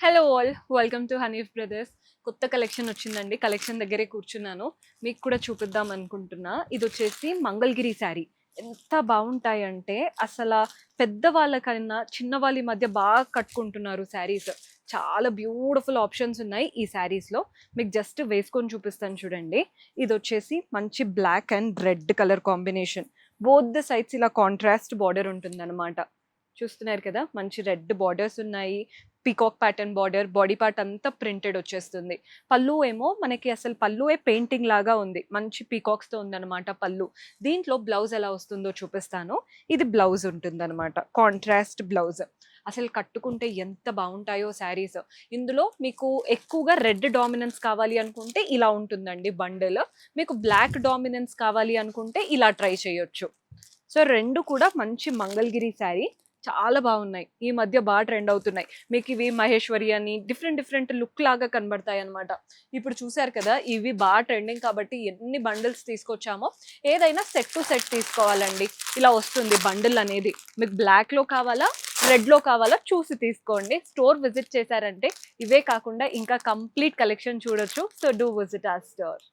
Hello all, welcome to Hanif brothers. కొత్త collection వచ్చిందండి. Collection దగ్గరే కూర్చున్నాను, మీకు కూడా చూపిద్దాం అనుకుంటున్నా. ఇది వచ్చేసి మంగళగిరి శారీ. ఎంత బాగుంటాయంటే అసలు పెద్దవాళ్ళకైనా చిన్న వాళ్ళ మధ్య బాగా కట్టుకుంటున్నారు శారీస్. చాలా బ్యూటిఫుల్ ఆప్షన్స్ ఉన్నాయి ఈ శారీస్లో. మీకు జస్ట్ వేసుకొని చూపిస్తాను చూడండి. ఇది వచ్చేసి మంచి black and red colour combination. Both the sides ఇలా కాంట్రాస్ట్ బార్డర్ ఉంటుంది అనమాట. చూస్తున్నారు కదా, మంచి రెడ్ బార్డర్స్ ఉన్నాయి. Peacock pattern border, body part అంతా ప్రింటెడ్ వచ్చేస్తుంది. పళ్ళు ఏమో మనకి అసలు పళ్ళువే పెయింటింగ్ లాగా ఉంది, మంచి పీకాక్స్తో ఉందన్నమాట పళ్ళు. దీంట్లో బ్లౌజ్ ఎలా వస్తుందో చూపిస్తాను. ఇది బ్లౌజ్ ఉంటుందన్నమాట, కాంట్రాస్ట్ బ్లౌజ్. అసలు కట్టుకుంటే ఎంత బాగుంటాయో శారీస్. ఇందులో మీకు ఎక్కువగా రెడ్ డామినెన్స్ కావాలి అనుకుంటే ఇలా ఉంటుందండి బండిల్. మీకు బ్లాక్ డామినెన్స్ కావాలి అనుకుంటే ఇలా ట్రై చేయొచ్చు. సో రెండు కూడా మంచి మంగళగిరి శారీ, చాలా బాగున్నాయి. ఈ మధ్య బాగా ట్రెండ్ అవుతున్నాయి. మీకు ఇవి మహేశ్వరి అని డిఫరెంట్ డిఫరెంట్ లుక్ లాగా కనబడతాయి అనమాట. ఇప్పుడు చూసారు కదా, ఇవి బాగా ట్రెండింగ్ కాబట్టి ఎన్ని బండిల్స్ తీసుకొచ్చామో. ఏదైనా సెట్ టు సెట్ తీసుకోవాలండి. ఇలా వస్తుంది బండిల్ అనేది. మీకు బ్లాక్లో కావాలా, రెడ్లో కావాలా చూసి తీసుకోండి. స్టోర్ విజిట్ చేశారంటే ఇవే కాకుండా ఇంకా కంప్లీట్ కలెక్షన్ చూడొచ్చు. So do visit our store.